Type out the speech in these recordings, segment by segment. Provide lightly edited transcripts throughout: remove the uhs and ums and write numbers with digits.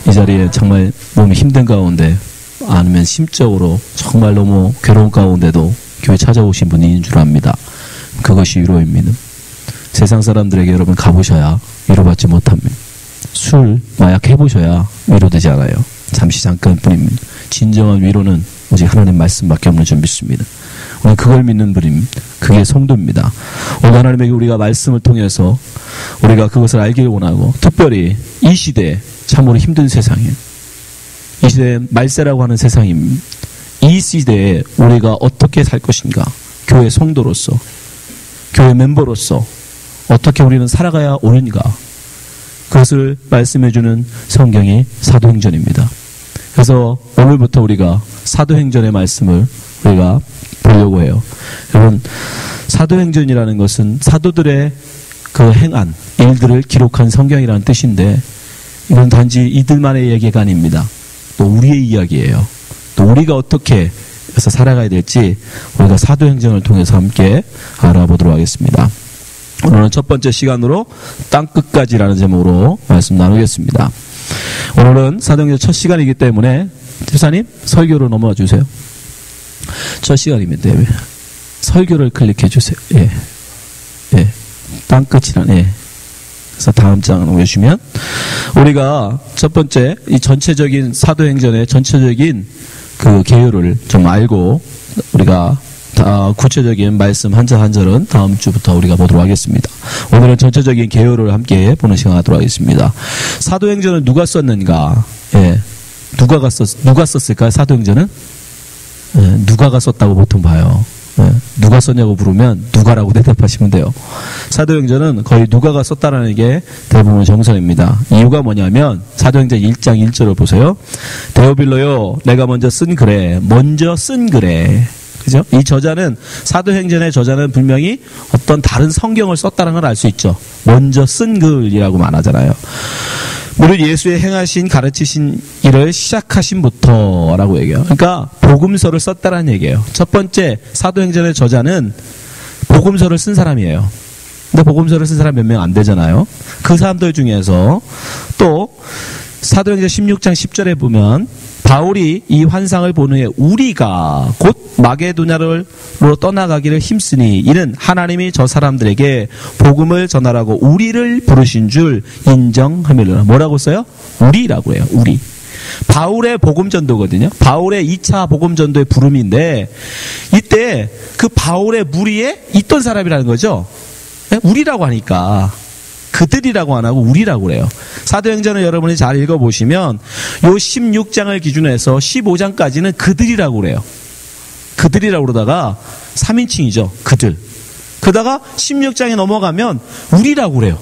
이 자리에 정말 너무 힘든 가운데 아니면 심적으로 정말 너무 괴로운 가운데도 교회 찾아오신 분인 줄 압니다. 그것이 위로입니다. 세상 사람들에게 여러분 가보셔야 위로받지 못합니다. 술, 마약 해보셔야 위로되지 않아요. 잠시 잠깐뿐입니다. 진정한 위로는 오직 하나님 말씀밖에 없는 줄 믿습니다. 오늘 그걸 믿는 분입니다. 그게 성도입니다. 오늘 하나님에게 우리가 말씀을 통해서 우리가 그것을 알기를 원하고, 특별히 이 시대에 참으로 힘든 세상에, 이 시대에 말세라고 하는 세상입니다. 이 시대에 우리가 어떻게 살 것인가, 교회 성도로서, 교회 멤버로서 어떻게 우리는 살아가야 옳은가, 그것을 말씀해주는 성경이 사도행전입니다. 그래서 오늘부터 우리가 사도행전의 말씀을 우리가 보려고 해요. 여러분, 사도행전이라는 것은 사도들의 그 행한 일들을 기록한 성경이라는 뜻인데, 이건 단지 이들만의 얘기가 아닙니다. 또 우리의 이야기예요. 또 우리가 어떻게 해서 살아가야 될지 우리가 사도행전을 통해서 함께 알아보도록 하겠습니다. 오늘은 첫 번째 시간으로 땅끝까지라는 제목으로 말씀 나누겠습니다. 오늘은 사도행전 첫 시간이기 때문에 집사님 설교로 넘어와 주세요. 첫 시간입니다. 설교를 클릭해 주세요. 예. 예. 땅끝이란, 예. 그래서 다음 장을 넘겨주시면, 우리가 첫 번째, 이 전체적인 사도행전의 전체적인 그 개요를 좀 알고, 우리가 구체적인 말씀 한 절 한 절은 다음 주부터 우리가 보도록 하겠습니다. 오늘은 전체적인 개요를 함께 보는 시간 하도록 하겠습니다. 사도행전은 누가 썼는가? 예. 누가 썼을까요? 사도행전은? 예. 누가가 썼다고 보통 봐요. 예. 누가 썼냐고 물으면 누가라고 대답하시면 돼요. 사도행전은 거의 누가가 썼다라는 게 대부분 정설입니다. 이유가 뭐냐면 사도행전 1장 1절을 보세요. 데오빌로요, 내가 먼저 쓴 글에, 그죠? 이 저자는, 사도행전의 저자는 분명히 어떤 다른 성경을 썼다는 걸 알 수 있죠. 먼저 쓴 글이라고 말하잖아요. 무릇 예수의 행하신 가르치신 일을 시작하신부터라고 얘기해요. 그러니까 복음서를 썼다라는 얘기예요. 첫 번째 사도행전의 저자는 복음서를 쓴 사람이에요. 근데 복음서를 쓴 사람 몇 명 안 되잖아요. 그 사람들 중에서 또 사도행전 16장 10절에 보면, 바울이 이 환상을 본 후에 우리가 곧 마게도냐로 떠나가기를 힘쓰니 이는 하나님이 저 사람들에게 복음을 전하라고 우리를 부르신 줄 인정함이로라. 뭐라고 써요? 우리라고 해요. 우리. 바울의 복음전도거든요. 바울의 2차 복음전도의 부름인데, 이때 그 바울의 무리에 있던 사람이라는 거죠. 우리라고 하니까 그들이라고 안 하고 우리라고 그래요. 사도행전을 여러분이 잘 읽어보시면 요 16장을 기준으로 해서 15장까지는 그들이라고 그래요. 그들이라고 그러다가 3인칭이죠. 그들. 그러다가 16장에 넘어가면 우리라고 그래요.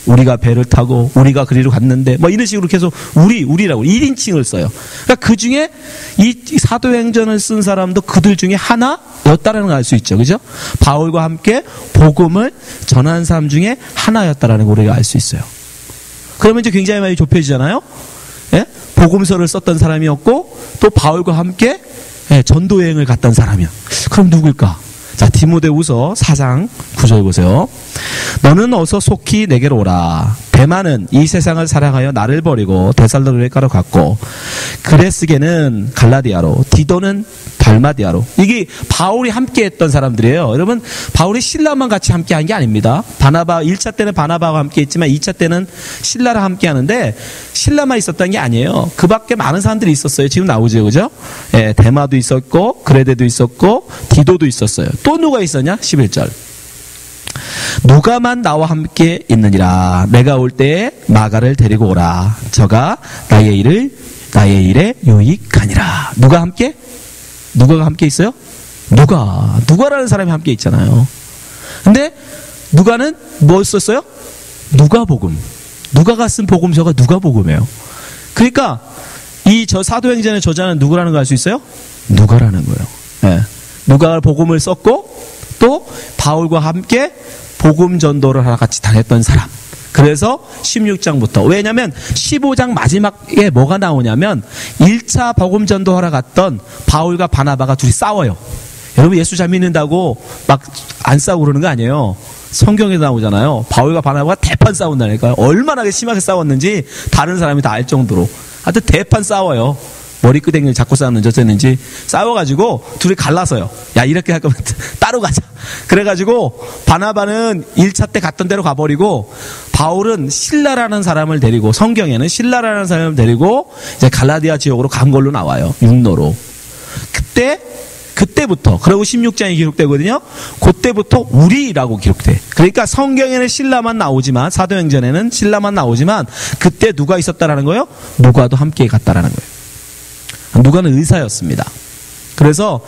우리가 배를 타고 우리가 그리로 갔는데 뭐 이런 식으로 계속 우리라고 1인칭을 써요. 그러니까 그 중에 이 사도행전을 쓴 사람도 그들 중에 하나였다라는 걸 알 수 있죠. 그죠? 바울과 함께 복음을 전한 사람 중에 하나였다라는 걸 우리가 알 수 있어요. 그러면 이제 굉장히 많이 좁혀지잖아요. 예? 복음서를 썼던 사람이었고 또 바울과 함께 전도 여행을 갔던 사람이야. 그럼 누굴까? 자, 디모데후서 4장 9절 보세요. 너는 어서 속히 내게로 오라. 데마는 이 세상을 사랑하여 나를 버리고 데살로니가로 갔고, 그레스게는 갈라디아로, 디도는 달마디아로. 이게 바울이 함께 했던 사람들이에요. 여러분, 바울이 실라만 같이 함께 한 게 아닙니다. 1차 때는 바나바와 함께 했지만 2차 때는 실라랑 함께 하는데, 실라만 있었던 게 아니에요. 그 밖에 많은 사람들이 있었어요. 지금 나오죠. 그죠? 예, 데마도 있었고, 그레데도 있었고, 디도도 있었어요. 또 누가 있었냐? 11절. 누가만 나와 함께 있느니라. 내가 올 때에 마가를 데리고 오라. 저가 나의 일에 유익하니라. 누가 함께? 누가가 함께 있어요? 누가라는 사람이 함께 있잖아요. 근데 누가는 뭘 썼어요? 누가복음. 누가가 쓴 복음서가 누가복음이에요. 그러니까 이 사도행전의 저자는 누구라는 걸 알 수 있어요? 누가라는 거예요. 네. 누가가 복음을 썼고 또 바울과 함께 복음 전도를 하나 같이 다녔던 사람. 그래서 16장부터. 왜냐하면 15장 마지막에 뭐가 나오냐면 1차 복음 전도하러 갔던 바울과 바나바가 둘이 싸워요. 여러분 예수 잘 믿는다고 막 안 싸우고 그러는 거 아니에요. 성경에 나오잖아요. 바울과 바나바가 대판 싸운다니까요. 얼마나 심하게 싸웠는지 다른 사람이 다 알 정도로. 하여튼 대판 싸워요. 머리끄댕이를 잡고 싸웠는지 어쨌는지 싸워가지고 둘이 갈라서요. 야, 이렇게 할 거면 따로 가자. 그래가지고 바나바는 1차 때 갔던 데로 가버리고 바울은 실라라는 사람을 데리고, 성경에는 실라라는 사람을 데리고 이제 갈라디아 지역으로 간 걸로 나와요. 육로로. 그때부터, 그리고 16장이 기록되거든요. 그때부터 우리라고 기록돼. 그러니까 성경에는 실라만 나오지만, 사도행전에는 실라만 나오지만 그때 누가 있었다라는 거예요? 누가도 함께 갔다라는 거예요. 누가는 의사였습니다. 그래서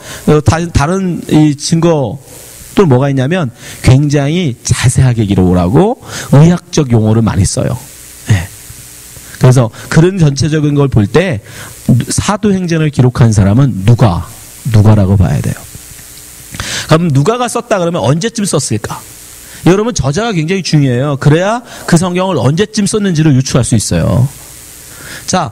다른 이 증거 또 뭐가 있냐면 굉장히 자세하게 기록을 하고 의학적 용어를 많이 써요. 네. 그래서 그런 전체적인 걸 볼 때 사도행전을 기록한 사람은 누가라고 봐야 돼요. 그럼 누가가 썼다 그러면 언제쯤 썼을까? 여러분, 저자가 굉장히 중요해요. 그래야 그 성경을 언제쯤 썼는지를 유추할 수 있어요. 자,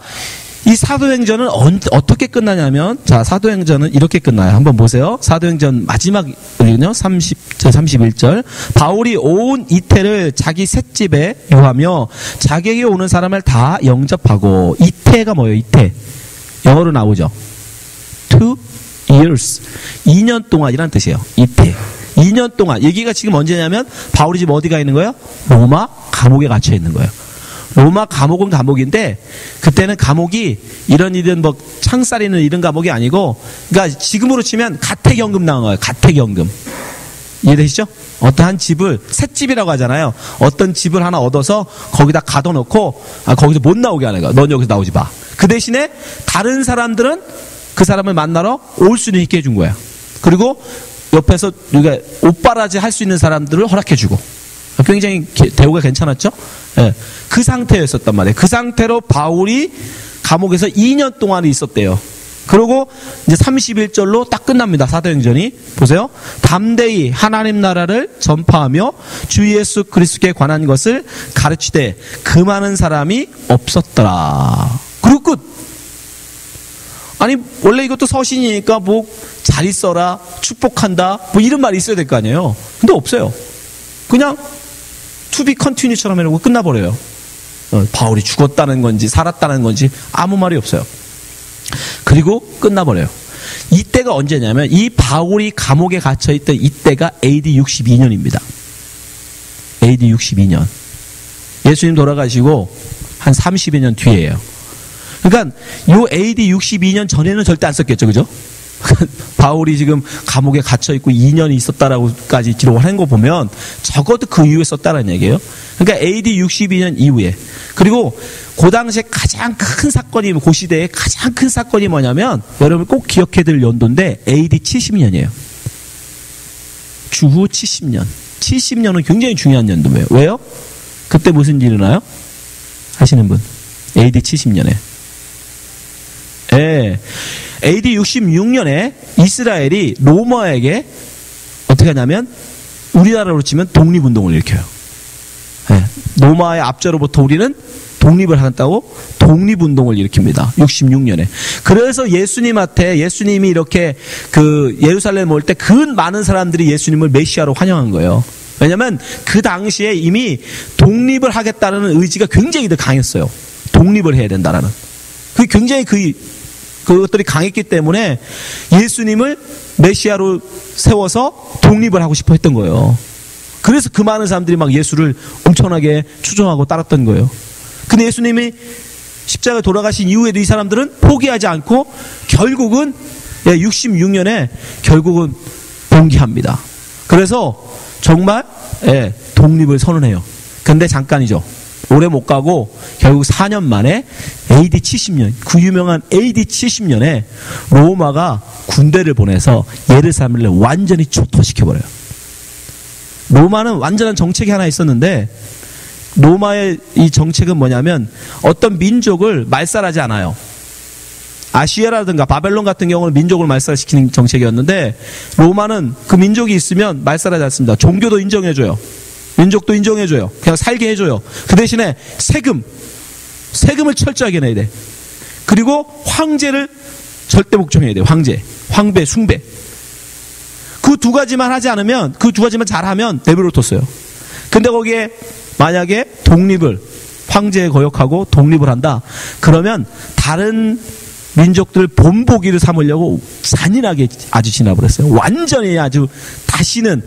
이 사도행전은 어떻게 끝나냐면, 자, 사도행전은 이렇게 끝나요. 한번 보세요. 사도행전 마지막은요, 31절. 바울이 온 이태를 자기 셋집에 유하며 자기에게 오는 사람을 다 영접하고, 이태가 뭐예요? 이태. 영어로 나오죠. 2 years. 2년 동안이란 뜻이에요. 이태. 2년 동안. 여기가 지금 언제냐면 바울이 지금 어디가 있는 거예요? 로마 감옥에 갇혀 있는 거예요. 로마 감옥은 감옥인데 그때는 감옥이 이런 뭐 창살이는 이런 감옥이 아니고, 그러니까 지금으로 치면 가택연금 나온 거예요. 가택연금. 이해되시죠? 어떤 한 집을, 셋집이라고 하잖아요. 어떤 집을 하나 얻어서 거기다 가둬놓고 거기서 못 나오게 하는 거야. 넌 여기서 나오지 마. 그 대신에 다른 사람들은 그 사람을 만나러 올 수는 있게 해준 거야. 그리고 옆에서 우리가 옷바라지 할 수 있는 사람들을 허락해주고. 굉장히 대우가 괜찮았죠? 네. 그 상태였었단 말이에요. 그 상태로 바울이 감옥에서 2년 동안 있었대요. 그리고 이제 31절로 딱 끝납니다. 사도행전이. 보세요. 담대히 하나님 나라를 전파하며 주 예수 그리스도께 관한 것을 가르치되 그 많은 사람이 없었더라. 그리고 끝. 아니, 원래 이것도 서신이니까 뭐 잘 있어라, 축복한다, 뭐 이런 말이 있어야 될 거 아니에요. 근데 없어요. 그냥 to be continue처럼 해놓고 끝나버려요. 바울이 죽었다는 건지 살았다는 건지 아무 말이 없어요. 그리고 끝나버려요. 이때가 언제냐면 이 바울이 감옥에 갇혀있던 이때가 AD 62년입니다. AD 62년. 예수님 돌아가시고 한 30여 년 뒤에요. 그러니까 요 AD 62년 전에는 절대 안 썼겠죠. 그죠? 바울이 지금 감옥에 갇혀있고 2년이 있었다라고까지 기록을 한 거 보면 적어도 그 이후에 썼다는 얘기예요. 그러니까 AD 62년 이후에. 그리고 그 당시에 가장 큰 사건이, 그 시대에 가장 큰 사건이 뭐냐면 여러분 꼭 기억해야 될 연도인데 AD 70년이에요. 주후 70년. 70년은 굉장히 중요한 연도예요. 왜요? 그때 무슨 일이 일어나요? 하시는 분. AD 70년에. 예. AD 66년에 이스라엘이 로마에게 어떻게 하냐면 우리나라로 치면 독립운동을 일으켜요. 예. 로마의 압제로부터 우리는 독립을 하겠다고 독립운동을 일으킵니다. 66년에. 그래서 예수님이 이렇게 그 예루살렘 올 때 그 많은 사람들이 예수님을 메시아로 환영한 거예요. 왜냐면 그 당시에 이미 독립을 하겠다는 의지가 굉장히 더 강했어요. 독립을 해야 된다라는. 그게 굉장히 그것들이 강했기 때문에 예수님을 메시아로 세워서 독립을 하고 싶어 했던 거예요. 그래서 그 많은 사람들이 막 예수를 엄청나게 추종하고 따랐던 거예요. 근데 예수님이 십자가에 돌아가신 이후에도 이 사람들은 포기하지 않고 결국은 66년에 결국은 봉기합니다. 그래서 정말 독립을 선언해요. 근데 잠깐이죠. 오래 못 가고 결국 4년 만에 AD 70년, 그 유명한 AD 70년에 로마가 군대를 보내서 예루살렘을 완전히 초토시켜버려요. 로마는 완전한 정책이 하나 있었는데 로마의 이 정책은 뭐냐면 어떤 민족을 말살하지 않아요. 아시아라든가 바벨론 같은 경우는 민족을 말살시키는 정책이었는데 로마는 그 민족이 있으면 말살하지 않습니다. 종교도 인정해줘요. 민족도 인정해줘요. 그냥 살게 해줘요. 그 대신에 세금을 철저하게 내야 돼. 그리고 황제를 절대 복종해야 돼요. 황배, 숭배. 그 두 가지만 하지 않으면, 그 두 가지만 잘하면 내버려 뒀어요. 근데 거기에 만약에 황제에 거역하고 독립을 한다. 그러면 다른 민족들 본보기를 삼으려고 잔인하게 아주 진압을 했어요. 완전히 아주 다시는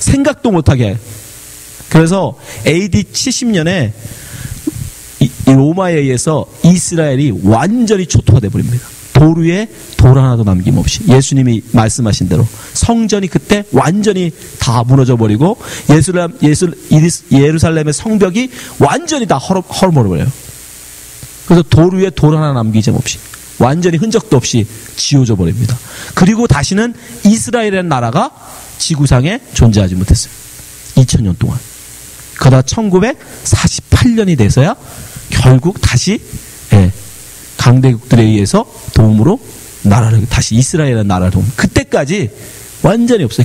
생각도 못하게. 그래서 AD 70년에 이 로마에 의해서 이스라엘이 완전히 초토화돼 버립니다. 돌 위에 돌 하나도 남김없이. 예수님이 말씀하신 대로 성전이 그때 완전히 다 무너져 버리고 예루살렘의 성벽이 완전히 다 헐어버려요. 그래서 돌 위에 돌 하나 남기지 없이 완전히 흔적도 없이 지워져 버립니다. 그리고 다시는 이스라엘이라는 나라가 지구상에 존재하지 못했어요. 2000년 동안. 그러다 1948년이 돼서야 결국 다시 강대국들에 의해서 도움으로 나라를 다시 이스라엘이라는 나라를 도움. 그때까지 완전히 없어요.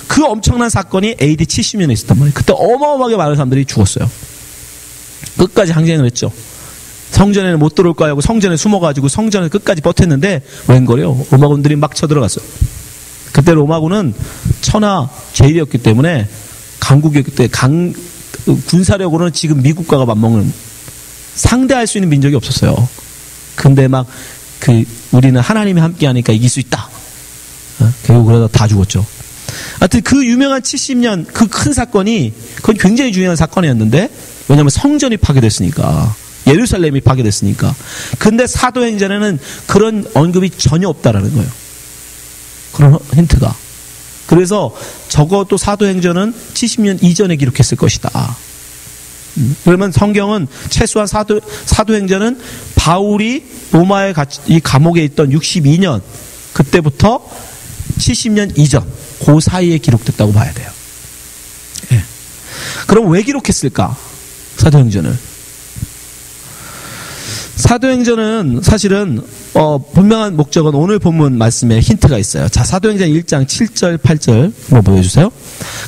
그 엄청난 사건이 AD 70년에 있었단 말이에요. 그때 어마어마하게 많은 사람들이 죽었어요. 끝까지 항쟁을 했죠. 성전에는 못 들어올 거야 하고 성전에 숨어가지고 성전에 끝까지 버텼는데 웬걸요? 로마군들이 막 쳐들어갔어요. 그때 로마군은 천하 제일이었기 때문에 강국이었기 때문에 군사력으로는 지금 미국과가 맞먹는 상대할 수 있는 민족이 없었어요. 근데 막 우리는 하나님이 함께하니까 이길 수 있다. 결국 그러다 다 죽었죠. 하여튼 그 유명한 70년 그 큰 사건이 그건 굉장히 중요한 사건이었는데 왜냐하면 성전이 파괴됐으니까. 예루살렘이 파괴됐으니까. 근데 사도행전에는 그런 언급이 전혀 없다라는 거예요. 그런 힌트가. 그래서 적어도 사도행전은 70년 이전에 기록했을 것이다. 그러면 성경은 최소한 사도행전은 바울이 로마의 이 감옥에 있던 62년 그때부터 70년 이전 그 사이에 기록됐다고 봐야 돼요. 예. 그럼 왜 기록했을까? 사도행전을. 사도행전은 사실은 분명한 목적은 오늘 본문 말씀에 힌트가 있어요. 자, 사도행전 1장 7절 8절 한번 보여주세요.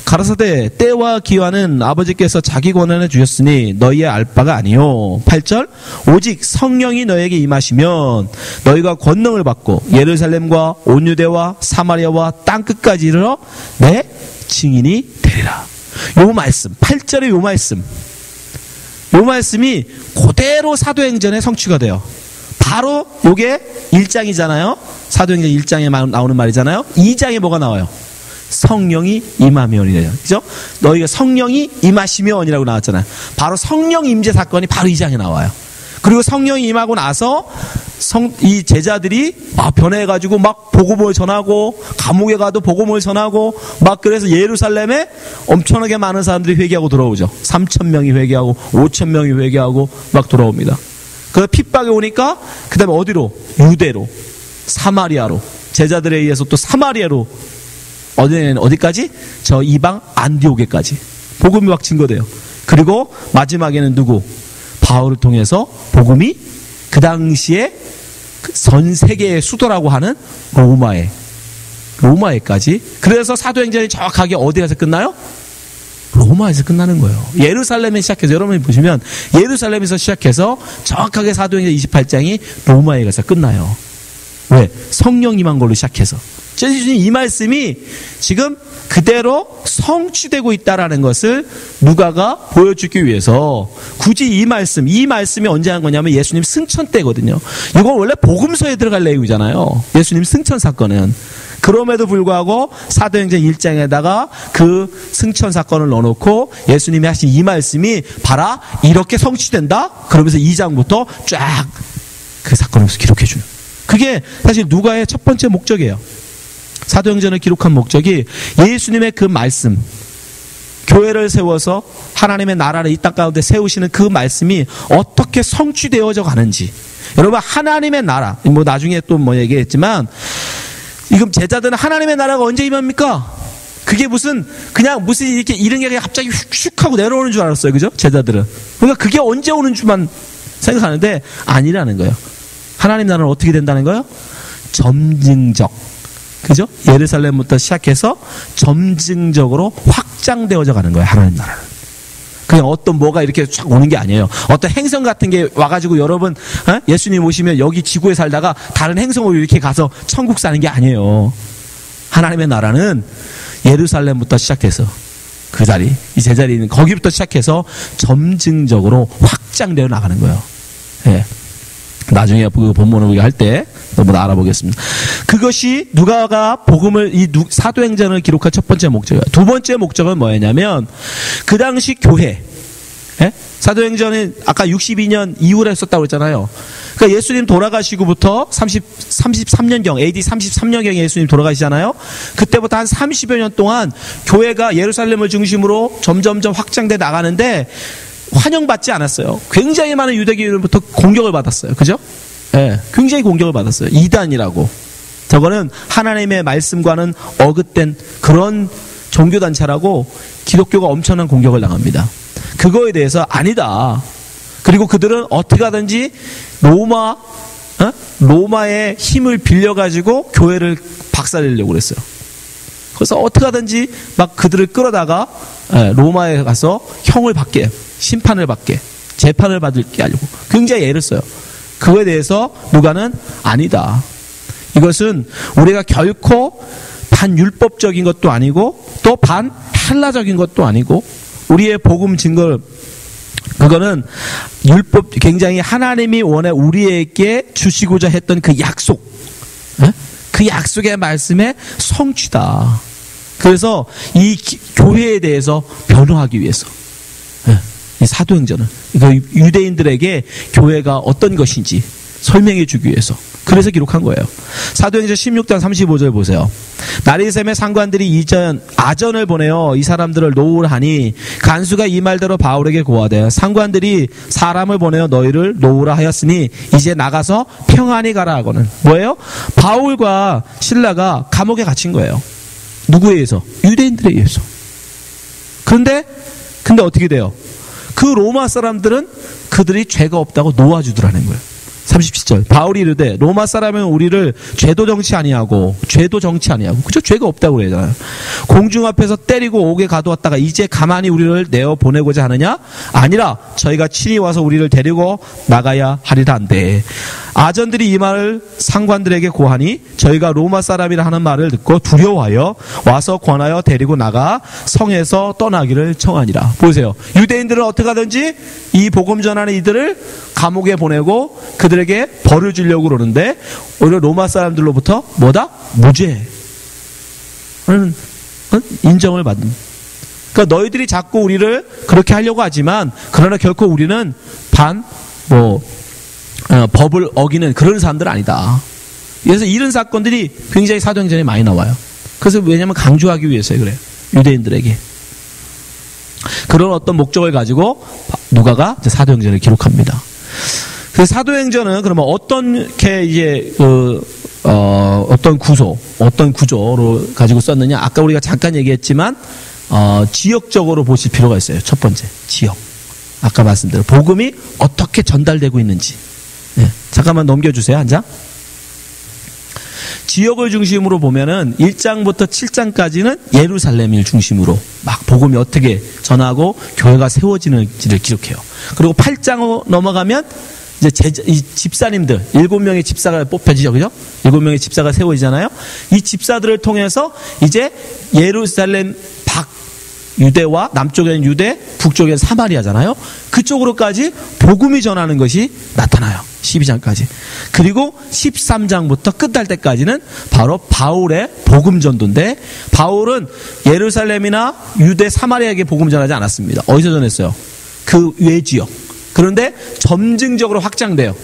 가라사대 때와 기한은 아버지께서 자기 권한에 주셨으니 너희의 알 바가 아니요. 8절 오직 성령이 너에게 임하시면 너희가 권능을 받고 예루살렘과 온 유대와 사마리아와 땅끝까지 이르러 내 증인이 되리라. 요 말씀 8절의 요 말씀이 그대로 사도행전에 성취가 돼요. 바로 요게 1장이잖아요. 사도행전 1장에 나오는 말이잖아요. 2장에 뭐가 나와요? 성령이 임하면이래요. 그죠? 너희가 성령이 임하시면이라고 나왔잖아요. 바로 성령 임재 사건이 바로 2장에 나와요. 그리고 성령이 임하고 나서 이 제자들이 변해가지고 막 복음을 전하고 감옥에 가도 복음을 전하고 막 그래서 예루살렘에 엄청나게 많은 사람들이 회개하고 돌아오죠. 3,000명이 회개하고 5,000명이 회개하고 막 돌아옵니다. 그 핍박이 오니까 그 다음에 어디로? 유대로, 사마리아로, 제자들에 의해서 또 사마리아로 어디까지? 저 이방 안디오게까지 복음이 막 증거돼요. 그리고 마지막에는 누구? 바울을 통해서 복음이 그 당시에 전 세계의 수도라고 하는 로마에까지. 그래서 사도행전이 정확하게 어디에서 끝나요? 로마에서 끝나는 거예요. 예루살렘에 시작해서 여러분이 보시면 예루살렘에서 시작해서 정확하게 사도행전 28장이 로마에 가서 끝나요. 왜? 성령 임한 걸로 시작해서. 이 말씀이 지금 그대로 성취되고 있다라는 것을 누가가 보여주기 위해서 굳이 이 말씀이 언제 한 거냐면 예수님 승천 때거든요. 이건 원래 복음서에 들어갈 내용이잖아요. 예수님 승천 사건은. 그럼에도 불구하고 사도행전 1장에다가 그 승천 사건을 넣어놓고 예수님이 하신 이 말씀이 봐라 이렇게 성취된다. 그러면서 2장부터 쫙 그 사건을 기록해줘요. 그게 사실 누가의 첫 번째 목적이에요. 사도행전을 기록한 목적이 예수님의 그 말씀, 교회를 세워서 하나님의 나라를 이 땅 가운데 세우시는 그 말씀이 어떻게 성취되어져 가는지. 여러분 하나님의 나라, 뭐 나중에 또 뭐 얘기했지만 지금 제자들은 하나님의 나라가 언제 임합니까? 그게 무슨 이렇게 이런 게 갑자기 휙 하고 내려오는 줄 알았어요. 그죠? 제자들은. 그러니까 그게 언제 오는 줄만 생각하는데 아니라는 거예요. 하나님 나라는 어떻게 된다는 거예요? 점증적. 그죠? 예루살렘부터 시작해서 점증적으로 확장되어져 가는 거예요. 하나님 나라는. 그냥 어떤 뭐가 이렇게 쫙 오는 게 아니에요. 어떤 행성 같은 게 와가지고 여러분 예수님 오시면 여기 지구에 살다가 다른 행성으로 이렇게 가서 천국 사는 게 아니에요. 하나님의 나라는 예루살렘부터 시작해서 그 자리, 이 제자리는 거기부터 시작해서 점증적으로 확장되어 나가는 거예요. 예. 나중에 그 본문을 우리가 할 때 한번 알아보겠습니다. 그것이 누가가 복음을 이 사도행전을 기록한 첫 번째 목적이에요. 두 번째 목적은 뭐였냐면 그 당시 교회, 예? 사도행전은 아까 62년 이후에 썼다고 했잖아요. 그러니까 예수님 돌아가시고부터 33년경, AD 33년경에 예수님 돌아가시잖아요. 그때부터 한 30여 년 동안 교회가 예루살렘을 중심으로 점점점 확장돼 나가는데 환영받지 않았어요. 굉장히 많은 유대교인으로부터 공격을 받았어요. 그죠? 예, 굉장히 공격을 받았어요. 이단이라고. 저거는 하나님의 말씀과는 어긋된 그런 종교단체라고 기독교가 엄청난 공격을 당합니다. 그거에 대해서 아니다. 그리고 그들은 어떻게 하든지 로마의 힘을 빌려가지고 교회를 박살내려고 그랬어요. 그래서 어떻게 하든지 막 그들을 끌어다가 로마에 가서 형을 받게, 심판을 받게, 재판을 받게 하려고 굉장히 애를 써요. 그거에 대해서 누가는 아니다. 이것은 우리가 결코 반율법적인 것도 아니고 또 반헬라적인 것도 아니고 우리의 복음 증거 그거는 율법 굉장히 하나님이 원해 우리에게 주시고자 했던 그 약속, 그 약속의 말씀의 성취다. 그래서 이 교회에 대해서 변호하기 위해서 이 사도행전은 유대인들에게 교회가 어떤 것인지 설명해 주기 위해서 그래서 기록한 거예요. 사도행전 16장 35절 보세요. 나리샘의 상관들이 아전을 보내어 이 사람들을 놓으라하니 간수가 이 말대로 바울에게 고하되 상관들이 사람을 보내어 너희를 놓으라 하였으니 이제 나가서 평안히 가라 하고는 뭐예요? 바울과 실라가 감옥에 갇힌 거예요. 누구에 의해서? 유대인들에 의해서. 근데 어떻게 돼요? 그 로마 사람들은 그들이 죄가 없다고 놓아주더라는 거예요. 37절 바울이 이르되 로마 사람은 우리를 죄도 정치 아니하고 그죠? 죄가 없다고 그러잖아요. 공중 앞에서 때리고 옥에 가두었다가 이제 가만히 우리를 내어 보내고자 하느냐? 아니라 저희가 친히 와서 우리를 데리고 나가야 하리라 한데 아전들이 이 말을 상관들에게 고하니 저희가 로마 사람이라 하는 말을 듣고 두려워하여 와서 권하여 데리고 나가 성에서 떠나기를 청하니라. 보세요. 유대인들은 어떻게 하든지 이 복음 전하는 이들을 감옥에 보내고 그들에게 벌을 주려고 그러는데 오히려 로마 사람들로부터 뭐다? 무죄. 인정을 받는. 그러니까 너희들이 자꾸 우리를 그렇게 하려고 하지만 그러나 결코 우리는 법을 어기는 그런 사람들은 아니다. 그래서 이런 사건들이 굉장히 사도행전에 많이 나와요. 그래서 왜냐하면 강조하기 위해서요. 그래요. 유대인들에게. 그런 어떤 목적을 가지고 누가가 사도행전을 기록합니다. 그 사도행전은 그러면 어떻게 이제 어떤 구조로 가지고 썼느냐? 아까 우리가 잠깐 얘기했지만 지역적으로 보실 필요가 있어요. 첫 번째 지역. 아까 말씀대로 복음이 어떻게 전달되고 있는지. 네, 잠깐만 넘겨주세요. 한 장. 지역을 중심으로 보면은 1장부터 7장까지는 예루살렘을 중심으로 막 복음이 어떻게 전하고 교회가 세워지는지를 기록해요. 그리고 8장으로 넘어가면 이제 이 집사님들 7명의 집사가 뽑혀지죠, 그죠? 7명의 집사가 세워지잖아요. 이 집사들을 통해서 이제 예루살렘 유대와 남쪽에는 유대, 북쪽에는 사마리아잖아요. 그쪽으로까지 복음이 전하는 것이 나타나요. 12장까지. 그리고 13장부터 끝날 때까지는 바로 바울의 복음 전도인데 바울은 예루살렘이나 유대, 사마리아에게 복음 전하지 않았습니다. 어디서 전했어요? 그 외 지역. 그런데 점증적으로 확장돼요.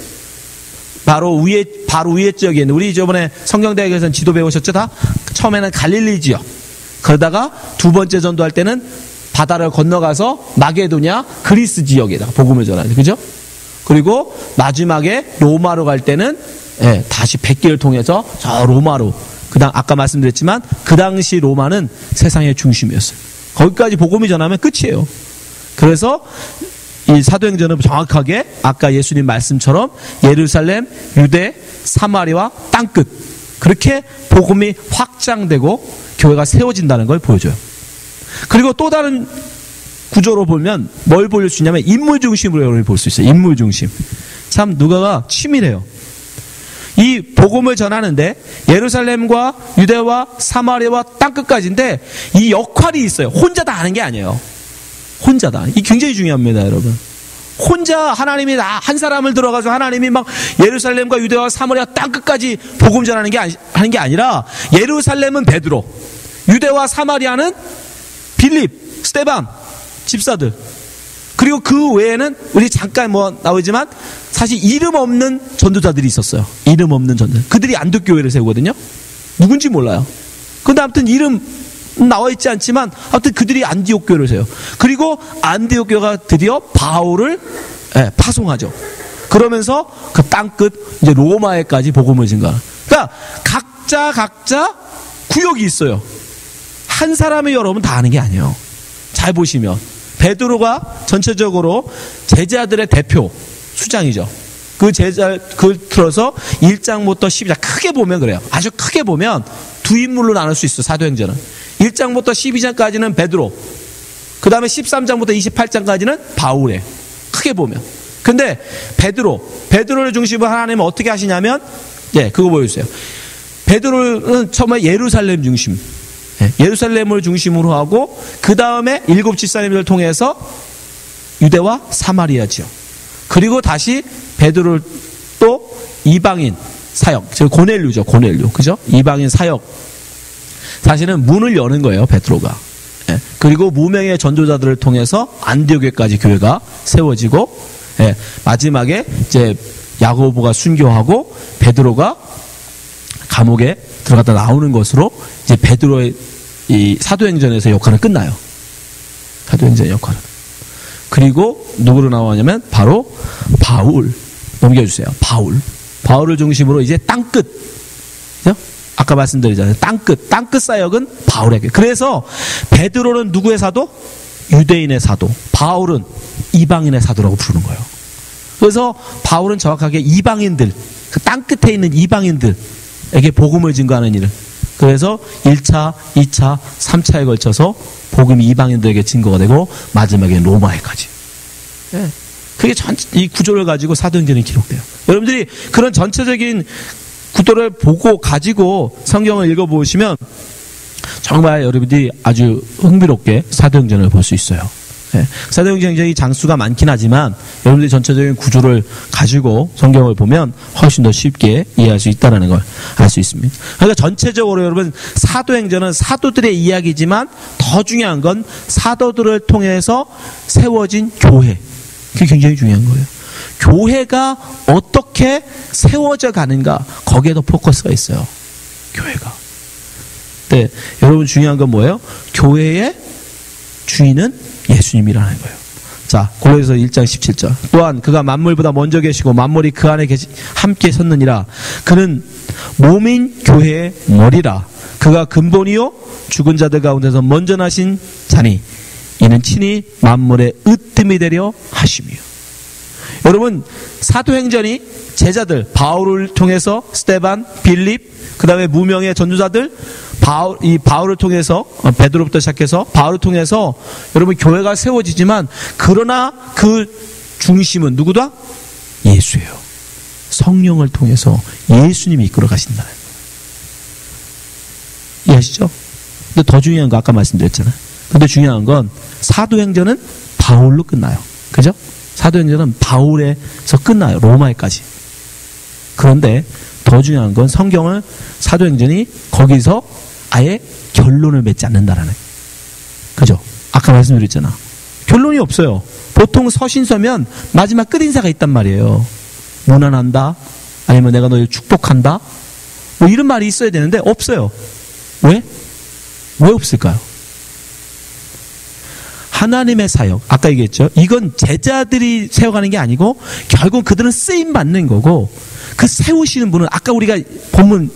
바로 위에 지역에 있는 우리 저번에 성경대학에서는 지도 배우셨죠? 다 처음에는 갈릴리 지역. 그러다가 두 번째 전도할 때는 바다를 건너가서 마게도냐 그리스 지역에다 복음을 전하죠. 그죠? 그리고 마지막에 로마로 갈 때는 다시 백기를 통해서 저 로마로 아까 말씀드렸지만 그 당시 로마는 세상의 중심이었어요. 거기까지 복음이 전하면 끝이에요. 그래서 이 사도행전은 정확하게 아까 예수님 말씀처럼 예루살렘, 유대, 사마리아 땅끝 그렇게 복음이 확장되고 교회가 세워진다는 걸 보여줘요. 그리고 또 다른 구조로 보면 뭘 보일 수 있냐면 인물 중심으로 볼 수 있어요. 인물 중심. 참 누가가 치밀해요. 이 복음을 전하는데 예루살렘과 유대와 사마리아와 땅끝까지인데 이 역할이 있어요. 혼자 다 하는 게 아니에요. 혼자다. 이 굉장히 중요합니다, 여러분. 혼자 하나님이 한 사람을 들어가서 하나님이 막 예루살렘과 유대와 사마리아 땅끝까지 복음 전하는 게 하는 게 아니라 예루살렘은 베드로, 유대와 사마리아는 빌립, 스데반 집사들, 그리고 그 외에는 우리 잠깐 나오지만 사실 이름 없는 전도자들이 있었어요. 이름 없는 전도자. 그들이 안디옥 교회를 세우거든요. 누군지 몰라요. 근데 아무튼 이름 나와 있지 않지만 아무튼 그들이 안디옥 교회를 세워요. 그리고 안디옥 교회가 드디어 바울을 파송하죠. 그러면서 그 땅끝 이제 로마에까지 복음을 증가하는. 그러니까 각자 구역이 있어요. 한 사람이 여러분 다 하는 게 아니에요. 잘 보시면 베드로가 전체적으로 제자들의 대표 수장이죠. 그 들어서 1장부터 12장 크게 보면 그래요. 아주 크게 보면 두 인물로 나눌 수 있어요. 사도행전은 1장부터 12장까지는 베드로, 그 다음에 13장부터 28장까지는 바울에 크게 보면. 근데 베드로를 중심으로 하나님은 어떻게 하시냐면 그거 보여주세요. 베드로는 처음에 예루살렘 중심, 예루살렘을 중심으로 하고 그 다음에 7 집사님들을 통해서 유대와 사마리아지요. 그리고 다시 베드로를 또 이방인 사역, 즉 고넬료죠. 고넬료, 그죠? 이방인 사역. 사실은 문을 여는 거예요, 베드로가. 그리고 무명의 전도자들을 통해서 안디옥에까지 교회가 세워지고, 마지막에 이제 야고보가 순교하고 베드로가 감옥에 들어갔다 나오는 것으로 이제 베드로의 이 사도행전에서 역할은 끝나요. 사도행전의 역할은. 그리고 누구로 나오냐면 바로 바울. 넘겨주세요. 바울을 중심으로 이제 땅끝. 아까 말씀드리잖아요. 땅끝 사역은 바울에게. 그래서 베드로는 누구의 사도? 유대인의 사도. 바울은 이방인의 사도라고 부르는 거예요. 그래서 바울은 정확하게 이방인들, 그 땅끝에 있는 이방인들에게 복음을 증거하는 일을. 그래서 1차, 2차, 3차에 걸쳐서 복음이 이방인들에게 증거가 되고 마지막에 로마에까지. 그게 이 구조를 가지고 사도행전이 기록돼요. 여러분들이 그런 전체적인 구도를 보고 가지고 성경을 읽어보시면 정말 여러분들이 아주 흥미롭게 사도행전을 볼 수 있어요. 사도행전이 장수가 많긴 하지만 여러분들이 전체적인 구조를 가지고 성경을 보면 훨씬 더 쉽게 이해할 수 있다는 걸 알 수 있습니다. 그러니까 전체적으로 여러분 사도행전은 사도들의 이야기지만 더 중요한 건 사도들을 통해서 세워진 교회. 그게 굉장히 중요한 거예요. 교회가 어떻게 세워져 가는가, 거기에 더 포커스가 있어요. 교회가. 네, 여러분 중요한 건 뭐예요? 교회의 주인은 예수님이라는 거예요. 자, 골로새서 1장 17절. 또한 그가 만물보다 먼저 계시고 만물이 그 안에 함께 섰느니라. 그는 몸인 교회의 머리라. 그가 근본이요 죽은 자들 가운데서 먼저 나신 자니 이는 친히 만물의 으뜸이 되려 하심이요. 여러분 사도행전이 제자들 바울을 통해서 스데반, 빌립, 그 다음에 무명의 전도자들 바울을 통해서 베드로부터 시작해서 바울을 통해서 여러분 교회가 세워지지만 그러나 그 중심은 누구다? 예수예요. 성령을 통해서 예수님이 이끌어 가신다는 거예요. 이해하시죠? 근데 더 중요한 거 아까 말씀드렸잖아요. 근데 중요한 건 사도행전은 바울로 끝나요. 그죠? 사도행전은 바울에서 끝나요. 로마에까지. 그런데 더 중요한 건 성경을 사도행전이 거기서 아예 결론을 맺지 않는다라는. 그죠? 아까 말씀드렸잖아. 결론이 없어요. 보통 서신 서면 마지막 끝인사가 있단 말이에요. 무난한다. 아니면 내가 너를 축복한다. 뭐 이런 말이 있어야 되는데 없어요. 왜? 왜 없을까요? 하나님의 사역, 아까 얘기했죠. 이건 제자들이 세워가는 게 아니고 결국 그들은 쓰임 받는 거고 그 세우시는 분은 아까 우리가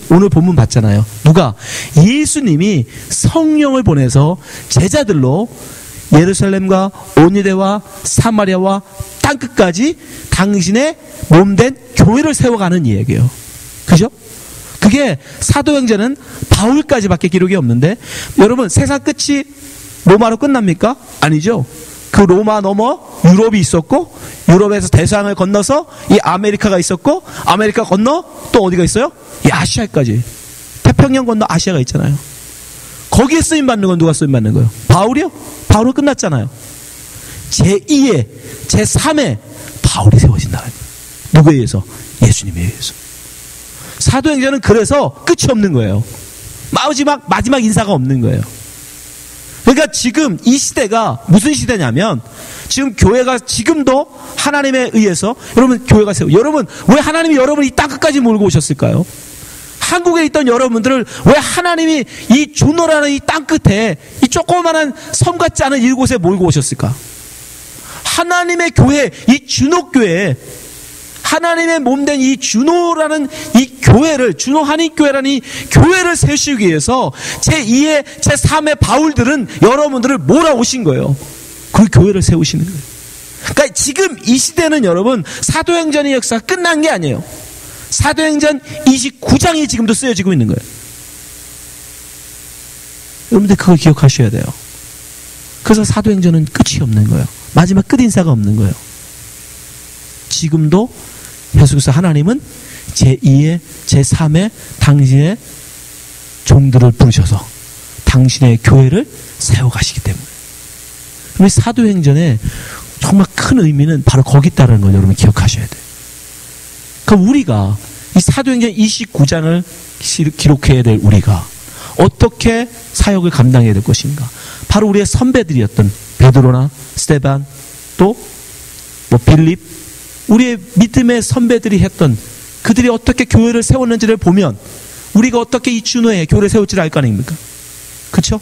오늘 본문 봤잖아요. 누가? 예수님이 성령을 보내서 제자들로 예루살렘과 온 유대와 사마리아와 땅끝까지 당신의 몸된 교회를 세워가는 이야기예요. 그죠? 그게 사도행전은 바울까지밖에 기록이 없는데 여러분 세상 끝이 로마로 끝납니까? 아니죠. 그 로마 넘어 유럽이 있었고, 유럽에서 대서양을 건너서 이 아메리카가 있었고, 아메리카 건너 또 어디가 있어요? 이 아시아까지. 태평양 건너 아시아가 있잖아요. 거기에 쓰임받는 건 누가 쓰임받는 거예요? 바울이요? 바울은 끝났잖아요. 제2의 제3의 바울이 세워진다는 거예요. 누구에 의해서? 예수님에 의해서. 사도행전은 그래서 끝이 없는 거예요. 마지막 인사가 없는 거예요. 그러니까 지금 이 시대가 무슨 시대냐면, 지금 교회가 지금도 하나님에 의해서, 여러분 교회가 여러분 왜 하나님이 여러분을 이 땅끝까지 몰고 오셨을까요? 한국에 있던 여러분들을 왜 하나님이 이 준호라는 이 땅끝에 이 조그마한 섬 같지 않은 이곳에 몰고 오셨을까? 하나님의 교회, 이 준호교회, 하나님의 몸된 이 준호라는 이 교회를, 준호 한인교회라는 이 교회를 세우시기 위해서 제2의 제3의 바울들은 여러분들을 몰아오신 거예요. 그 교회를 세우시는 거예요. 그러니까 지금 이 시대는 여러분 사도행전의 역사가 끝난 게 아니에요. 사도행전 29장이 지금도 쓰여지고 있는 거예요. 여러분들 그걸 기억하셔야 돼요. 그래서 사도행전은 끝이 없는 거예요. 마지막 끝인사가 없는 거예요. 지금도 예수께서 하나님은 제2의 제3의 당신의 종들을 부르셔서 당신의 교회를 세워가시기 때문에. 그럼 사도행전의 정말 큰 의미는 바로 거기 있다는 걸 여러분 기억하셔야 돼요. 그럼 우리가 이 사도행전 29장을 기록해야 될 우리가 어떻게 사역을 감당해야 될 것인가? 바로 우리의 선배들이었던 베드로나 스데반, 또 빌립, 우리의 믿음의 선배들이 했던, 그들이 어떻게 교회를 세웠는지를 보면 우리가 어떻게 이 준호의 교회를 세울지를 알 거 아닙니까? 그렇죠?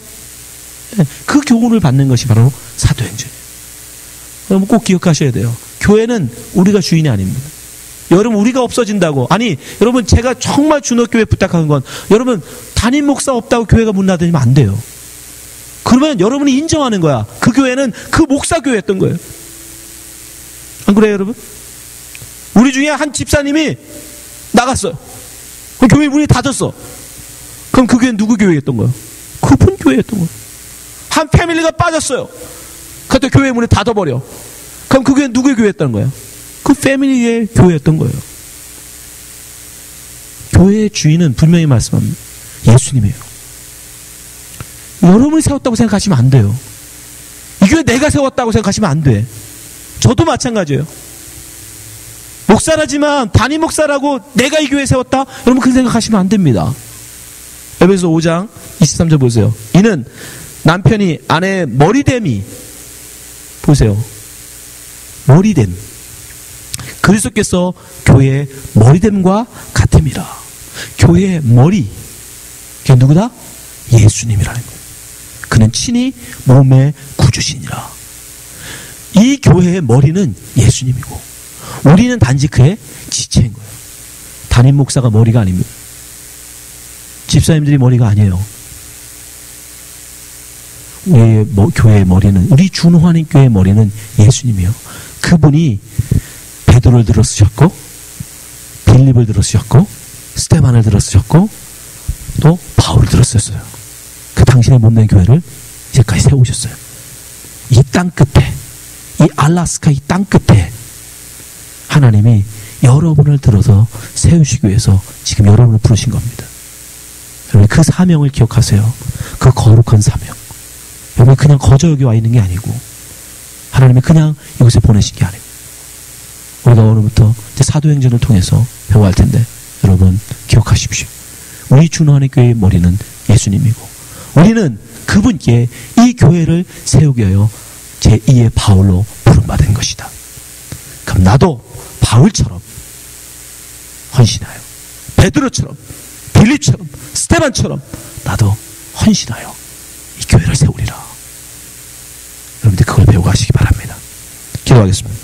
그 교훈을 받는 것이 바로 사도행전이에요. 여러분 꼭 기억하셔야 돼요. 교회는 우리가 주인이 아닙니다. 여러분 우리가 없어진다고, 아니 여러분 제가 정말 준호교회 부탁하는 건, 여러분 담임 목사 없다고 교회가 문 닫으면 안 돼요. 그러면 여러분이 인정하는 거야. 그 교회는 그 목사 교회였던 거예요. 안 그래요 여러분? 우리 중에 한 집사님이 나갔어요. 그럼 교회 문이 닫았어. 그럼 그 교회는 누구 교회였던 거예요? 그분 교회였던 거예요. 한 패밀리가 빠졌어요. 그때 교회 문을 닫아버려. 그럼 그 교회는 누구의 교회였던 거예요? 그 패밀리의 교회였던 거예요. 교회의 주인은 분명히 말씀합니다. 예수님이에요. 여러분이 세웠다고 생각하시면 안 돼요. 이 교회 내가 세웠다고 생각하시면 안 돼. 저도 마찬가지예요. 목사라지만 담임 목사라고 내가 이 교회 세웠다? 여러분 그렇게 생각하시면 안 됩니다. 에베소 5장 23절 보세요. 이는 남편이 아내의 머리됨이, 보세요. 머리됨. 그리스도께서 교회의 머리됨과 같음이라. 교회의 머리. 그게 누구다? 예수님이라는 거예요. 그는 친히 몸의 구주시니라. 이 교회의 머리는 예수님이고 우리는 단지 그의 지체인 거예요. 담임 목사가 머리가 아닙니다. 집사님들이 머리가 아니에요. 우리의 교회의 머리는, 우리 준호하는 교회의 머리는 예수님이에요. 그분이 베드로를 들어쓰셨고, 빌립을 들어쓰셨고, 스데반을 들어쓰셨고, 또 바울을 들어쓰셨어요. 그 당신의 몸된 교회를 이제까지 세우셨어요. 이 땅 끝에, 이 알라스카 이 땅 끝에 하나님이 여러분을 들어서 세우시기 위해서 지금 여러분을 부르신 겁니다. 여러분 그 사명을 기억하세요. 그 거룩한 사명. 여러분 그냥 거저 여기 와 있는 게 아니고 하나님이 그냥 이곳에 보내신 게 아니고, 우리가 오늘부터 이제 사도행전을 통해서 배워야 할 텐데, 여러분 기억하십시오. 우리 준호하는 교회의 머리는 예수님이고 우리는 그분께 이 교회를 세우게 하여 제2의 바울로 부름받은 것이다. 그럼 나도 바울처럼 헌신하여, 베드로처럼, 빌립처럼, 스데반처럼 나도 헌신하여 이 교회를 세우리라. 여러분들 그걸 배우고 가시기 바랍니다. 기도하겠습니다.